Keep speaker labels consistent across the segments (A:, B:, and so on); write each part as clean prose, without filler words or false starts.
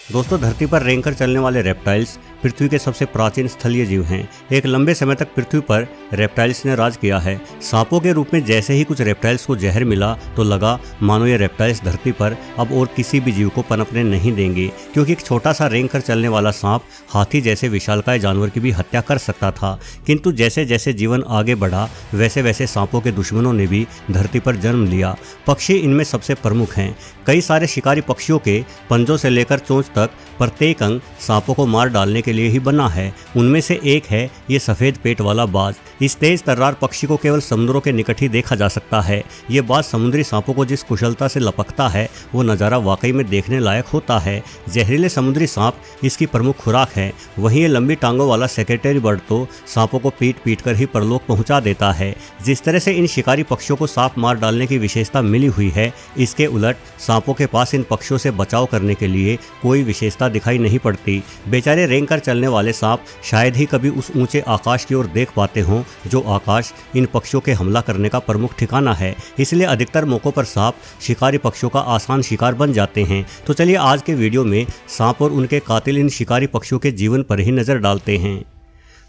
A: दोस्तों, धरती पर रेंगकर चलने वाले रेप्टाइल्स पृथ्वी के सबसे प्राचीन स्थलीय जीव हैं। एक लंबे समय तक पृथ्वी पर रेप्टाइल्स ने राज किया है। सांपों के रूप में जैसे ही कुछ रेप्टाइल्स को जहर मिला तो लगा मानो ये रेप्टाइल्स धरती पर अब और किसी भी जीव को पनपने नहीं देंगे, क्योंकि एक छोटा सा रेंगकर चलने वाला सांप हाथी जैसे विशालकाय जानवर की भी हत्या कर सकता था। किंतु जैसे जैसे जीवन आगे बढ़ा वैसे वैसे सांपों के दुश्मनों ने भी धरती पर जन्म लिया। पक्षी इनमें सबसे प्रमुख हैं। कई सारे शिकारी पक्षियों के पंजों से लेकर चोंच तक प्रत्येक अंग सांपों को मार डालने के लिए ही बना है। उनमें से एक है ये सफ़ेद पेट वाला बाज। इस तेज तर्रार पक्षी को केवल समुद्रों के निकट ही देखा जा सकता है। ये बाज समुद्री सांपों को जिस कुशलता से लपकता है वो नज़ारा वाकई में देखने लायक होता है। जहरीले समुद्री सांप इसकी प्रमुख खुराक है। वहीं ये लंबी टांगों वाला सेक्रेटरी बर्ड तो सांपों को पीट पीट कर ही परलोक पहुंचा देता है। जिस तरह से इन शिकारी पक्षियों को सांप मार डालने की विशेषता मिली हुई है, इसके उलट सांपों के पास इन पक्षियों से बचाव करने के लिए कोई विशेषता दिखाई नहीं पड़ती। बेचारे रेंगकर चलने वाले सांप शायद ही कभी उस ऊंचे आकाश की ओर देख पाते हों जो आकाश इन पक्षियों के हमला करने का प्रमुख ठिकाना है। इसलिए अधिकतर मौकों पर सांप शिकारी पक्षियों का आसान शिकार बन जाते हैं। तो चलिए आज के वीडियो में सांप और उनके कातिल इन शिकारी पक्षियों के जीवन पर ही नज़र डालते हैं।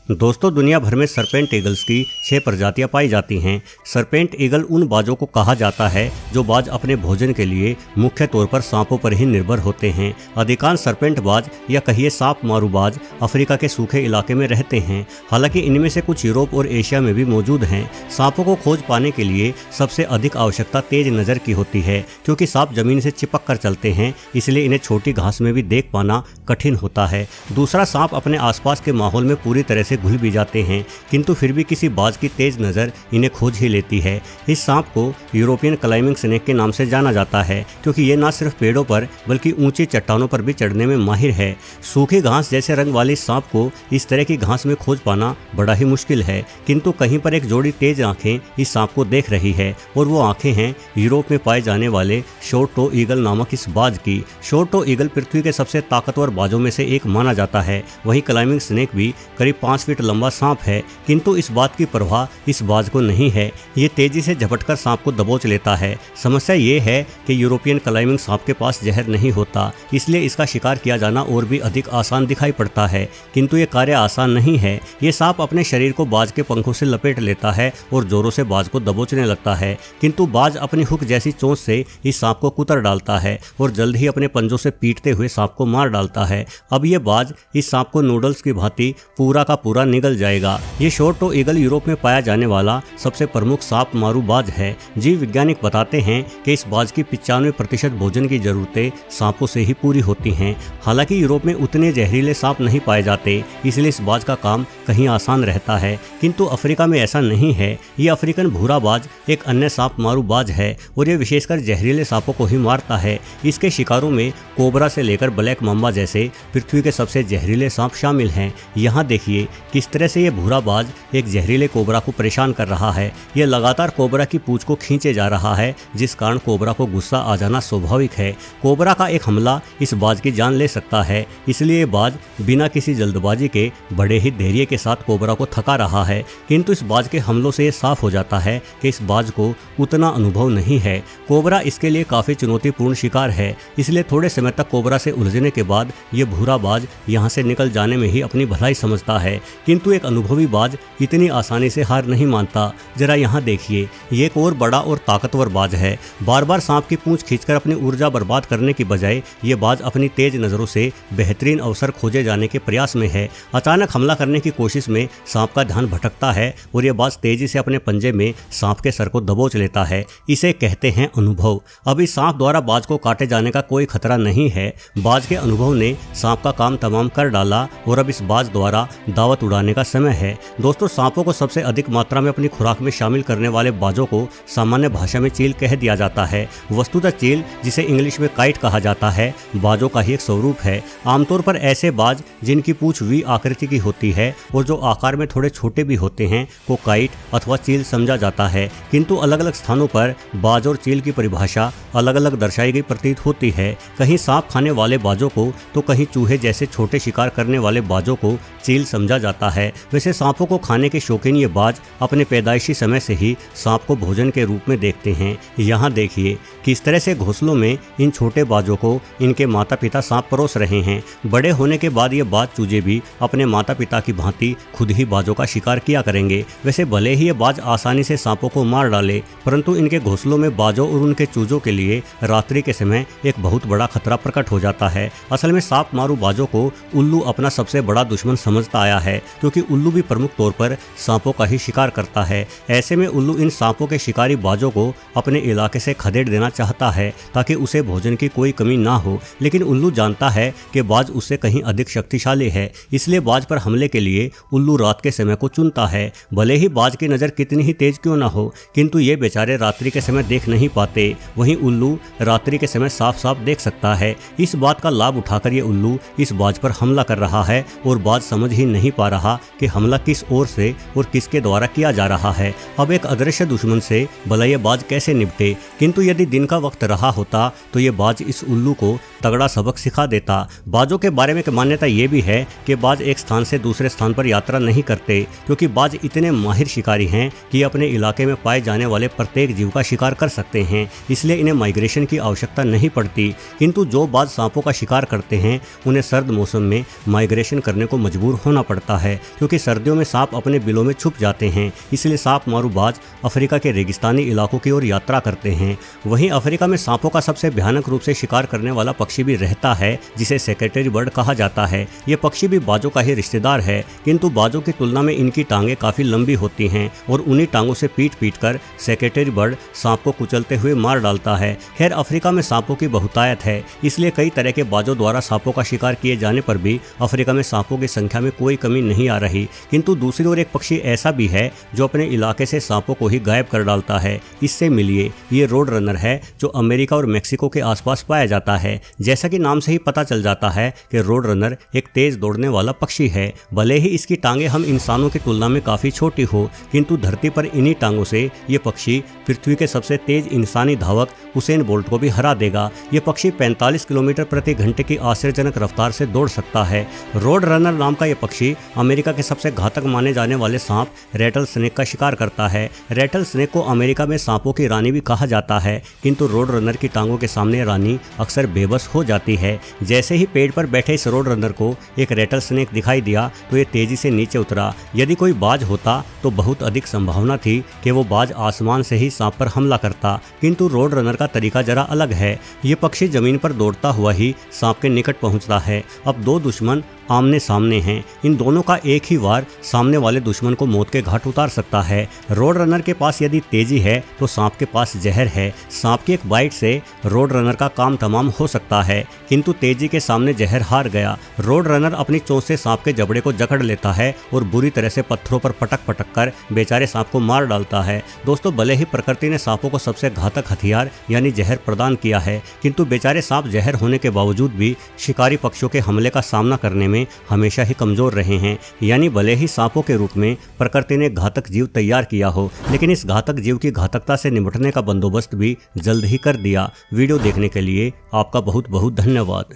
A: दोस्तों, दुनिया भर में सरपेंट ईगल्स की 6 प्रजातियां पाई जाती हैं। सरपेंट ईगल उन बाजों को कहा जाता है जो बाज अपने भोजन के लिए मुख्य तौर पर सांपों पर ही निर्भर होते हैं। अधिकांश सरपेंट बाज या कहिए सांप मारू बाज अफ्रीका के सूखे इलाके में रहते हैं। हालांकि इनमें से कुछ यूरोप और एशिया में भी मौजूद हैं। सांपों को खोज पाने के लिए सबसे अधिक आवश्यकता तेज नज़र की होती है, क्योंकि सांप जमीन से चिपक कर चलते हैं, इसलिए इन्हें छोटी घास में भी देख पाना कठिन होता है। दूसरा, सांप अपने आसपास के माहौल में पूरी तरह से घुल भी जाते हैं, किंतु फिर भी किसी बाज की तेज नज़र इन्हें खोज ही लेती है। इस सांप को यूरोपियन क्लाइंबिंग स्नेक के नाम से जाना जाता है, क्योंकि ये न सिर्फ पेड़ों पर बल्कि ऊंची चट्टानों पर भी चढ़ने में माहिर है। सूखी घास जैसे रंग वाले सांप को इस तरह की घास में खोज पाना बड़ा ही मुश्किल है, किंतु कहीं पर एक जोड़ी तेज आंखें इस सांप को देख रही है, और वो आंखें हैं यूरोप में पाए जाने वाले शॉर्ट टो ईगल नामक इस बाज की। शॉर्ट टो ईगल पृथ्वी के सबसे ताकतवर बाजों में से एक माना जाता है। वहीं क्लाइंबिंग स्नेक भी करीब 5 फीट लंबा सांप है, किंतु इस बात की परवाह इस बाज को नहीं है। ये तेजी से झपटकर सांप को दबोच लेता है। समस्या ये है कि यूरोपियन क्लाइंबिंग सांप के पास जहर नहीं होता, इसलिए इसका शिकार किया जाना और भी अधिक आसान दिखाई पड़ता है, किंतु ये कार्य आसान नहीं है। ये सांप अपने शरीर को बाज के पंखों से लपेट लेता है और जोरों से बाज को दबोचने लगता है, किंतु बाज अपनी हुक जैसी चोंच से इस सांप को कुतर डालता है और जल्द ही अपने पंजों से पीटते हुए सांप को मार डालता है। अब ये बाज इस सांप को नूडल्स की भांति पूरा का पूरा निगल जाएगा। ये शॉर्ट टो ईगल यूरोप में पाया जाने वाला सबसे प्रमुख सांप मारू बाज है। जीव वैज्ञानिक बताते हैं कि इस बाज की 95% भोजन की जरूरतें सांपों से ही पूरी होती हैं। हालांकि यूरोप में उतने जहरीले सांप नहीं पाए जाते, इसलिए इस बाज का काम कहीं आसान रहता है, किंतु अफ्रीका में ऐसा नहीं है। ये अफ्रीकन भूरा बाज एक अन्य सांप मारू बाज है और ये विशेषकर जहरीले सांपों को ही मारता है। इसके शिकारों में कोबरा से लेकर ब्लैक मम्बा जैसे पृथ्वी के सबसे जहरीले सांप शामिल हैं। यहाँ देखिए किस तरह से ये भूरा बाज एक जहरीले कोबरा को परेशान कर रहा है। यह लगातार कोबरा की पूंछ को खींचे जा रहा है, जिस कारण कोबरा को गुस्सा आ जाना स्वाभाविक है। कोबरा का एक हमला इस बाज की जान ले सकता है, इसलिए बाज बिना किसी जल्दबाजी के बड़े ही धैर्य के साथ कोबरा को थका रहा है। किंतु इस बाज के हमलों से यह साफ हो जाता है कि इस बाज को उतना अनुभव नहीं है। कोबरा इसके लिए काफी चुनौतीपूर्ण शिकार है, इसलिए थोड़े समय तक कोबरा से उलझने के बाद ये भूरा बाज यहाँ से निकल जाने में ही अपनी भलाई समझता है। किंतु एक अनुभवी बाज इतनी आसानी से हार नहीं मानता। जरा यहाँ देखिए, ये एक और बड़ा और ताकतवर बाज है। बार बार सांप की पूंछ खींचकर अपनी ऊर्जा बर्बाद करने की बजाय ये बाज अपनी तेज नज़रों से बेहतरीन अवसर खोजे जाने के प्रयास में है। अचानक हमला करने की कोशिश में सांप का ध्यान भटकता है और यह बाज तेजी से अपने पंजे में सांप के सर को दबोच लेता है। इसे कहते हैं अनुभव। अब इस सांप द्वारा बाज को काटे जाने का कोई खतरा नहीं है। बाज के अनुभव ने सांप का काम तमाम कर डाला और अब इस बाज द्वारा दावत उड़ाने का समय है। दोस्तों, सांपों को सबसे अधिक मात्रा में अपनी खुराक में शामिल करने वाले बाजों को सामान्य भाषा में चील कह दिया जाता है। वस्तुतः चील, जिसे इंग्लिश में काइट कहा जाता है, बाजों का ही एक स्वरूप है। आमतौर पर ऐसे बाज जिनकी पूंछ वी आकृति की होती है और जो आकार में थोड़े छोटे भी होते हैं को काइट अथवा चील समझा जाता है, किंतु अलग अलग स्थानों पर बाज और चील की परिभाषा अलग अलग दर्शाई गई प्रतीत होती है। कहीं सांप खाने वाले बाजों को तो कहीं चूहे जैसे छोटे शिकार करने वाले बाजों को चील समझा जाता है। वैसे सांपों को खाने के शौकीन ये बाज अपने पैदाइशी समय से ही सांप को भोजन के रूप में देखते हैं। यहाँ देखिए किस तरह से घोंसलों में इन छोटे बाजों को इनके माता पिता सांप परोस रहे हैं। बड़े होने के बाद ये बाज चूजे भी अपने माता पिता की भांति खुद ही बाजों का शिकार किया करेंगे। वैसे भले ही ये बाज आसानी से सांपों को मार डाले, परंतु इनके घोंसलों में बाजों और उनके चूजों के लिए रात्रि के समय एक बहुत बड़ा खतरा प्रकट हो जाता है। असल में सांप मारू बाजों को उल्लू अपना सबसे बड़ा दुश्मन समझता आया है, क्योंकि उल्लू भी प्रमुख तौर पर सांपों का ही शिकार करता है। ऐसे में उल्लू इन सांपों के शिकारी बाजों को अपने इलाके से खदेड़ देना चाहता है ताकि उसे भोजन की कोई कमी ना हो। लेकिन उल्लू जानता है कि बाज उससे कहीं अधिक शक्तिशाली है, इसलिए बाज पर हमले के लिए उल्लू रात के समय को चुनता है। भले ही बाज की नज़र कितनी ही तेज क्यों ना हो, किंतु ये बेचारे रात्रि के समय देख नहीं पाते। वहीं उल्लू रात्रि के समय साफ साफ देख सकता है। इस बात का लाभ उठाकर ये उल्लू इस बाज पर हमला कर रहा है और बाज समझ ही नहीं पा रहा कि हमला किस ओर से और किसके द्वारा किया जा रहा है। अब एक अदृश्य दुश्मन से भला ये बाज कैसे निपटे, किंतु यदि दिन का वक्त रहा होता तो ये बाज इस उल्लू को तगड़ा सबक सिखा देता। बाजों के बारे में एक मान्यता ये भी है कि बाज एक स्थान से दूसरे स्थान पर यात्रा नहीं करते, क्योंकि बाज इतने माहिर शिकारी हैं कि अपने इलाके में पाए जाने वाले प्रत्येक जीव का शिकार कर सकते हैं, इसलिए इन्हें माइग्रेशन की आवश्यकता नहीं पड़ती। किंतु जो बाज सांपों का शिकार करते हैं उन्हें सर्द मौसम में माइग्रेशन करने को मजबूर होना पड़ता है, क्योंकि सर्दियों में सांप अपने बिलों में छुप जाते हैं। इसलिए सांप मारू बाज अफ्रीका के रेगिस्तानी इलाकों की ओर यात्रा करते हैं। वहीं अफ्रीका में सांपों का सबसे भयानक रूप से शिकार करने वाला पक्षी भी रहता है, जिसे सेक्रेटरी बर्ड कहा जाता है। ये पक्षी भी बाजों का ही रिश्तेदार है, किंतु बाजों की तुलना में इनकी टांगें काफी लंबी होती हैं और उन्हीं टांगों से पीट पीट कर सेक्रेटरी बर्ड सांप को कुचलते हुए मार डालता है। खैर अफ्रीका में सांपों की बहुतायत है, इसलिए कई तरह के बाजों द्वारा सांपों का शिकार किए जाने पर भी अफ्रीका में सांपों की संख्या में कोई कमी नहीं आ रही। किंतु दूसरी ओर एक पक्षी ऐसा भी है जो अपने इलाके से सांपों को ही गायब कर डालता है। इससे मिलिए ये रोड रनर है, जो अमेरिका और मेक्सिको के आसपास पाया जाता है। जैसा कि नाम से ही पता चल जाता है कि रोड रनर एक तेज दौड़ने वाला पक्षी है। भले ही इसकी टांगें हम इंसानों की तुलना में काफी छोटी हो, किंतु धरती पर इन्हीं टांगों से ये पक्षी पृथ्वी के सबसे तेज इंसानी धावक उसेन बोल्ट को भी हरा देगा। ये पक्षी 45 किलोमीटर प्रति घंटे की आश्चर्यजनक रफ्तार से दौड़ सकता है। रोड रनर नाम का ये पक्षी अमेरिका के सबसे घातक माने जाने वाले सांप रेटल स्नेक का शिकार करता है। रेटल स्नेक को अमेरिका में सांपों की रानी भी कहा जाता है, किंतु रोड रनर की टांगों के सामने रानी अक्सर बेबस हो जाती है। जैसे ही पेड़ पर बैठे इस रोड रनर को एक रेटल स्नेक दिखाई दिया तो ये तेजी से नीचे उतरा। यदि कोई बाज होता तो बहुत अधिक संभावना थी कि वो बाज आसमान से ही सांप पर हमला करता, किंतु रोड रनर का तरीका जरा अलग है। ये पक्षी जमीन पर दौड़ता हुआ ही सांप के निकट पहुंचता है। अब दो दुश्मन आमने सामने हैं, इन दोनों का एक ही वार सामने वाले दुश्मन को मौत के घाट उतार सकता है। रोड रनर के पास यदि तेजी है तो सांप के पास जहर है। सांप की एक बाइट से रोड रनर का काम तमाम हो सकता है, किंतु तेजी के सामने जहर हार गया। रोड रनर अपनी चोंच से सांप के जबड़े को जकड़ लेता है और बुरी तरह से पत्थरों पर पटक पटक कर बेचारे सांप को मार डालता है। दोस्तों, भले ही प्रकृति ने सांपों को सबसे घातक हथियार यानी जहर प्रदान किया है, किंतु बेचारे सांप जहर होने के बावजूद भी शिकारी पक्षियों के हमले का सामना करने में हमेशा ही कमजोर रहे हैं। यानी भले ही सांपों के रूप में प्रकृति ने घातक जीव तैयार किया हो, लेकिन इस घातक जीव की घातकता से निपटने का बंदोबस्त भी जल्द ही कर दिया। वीडियो देखने के लिए आपका बहुत बहुत धन्यवाद।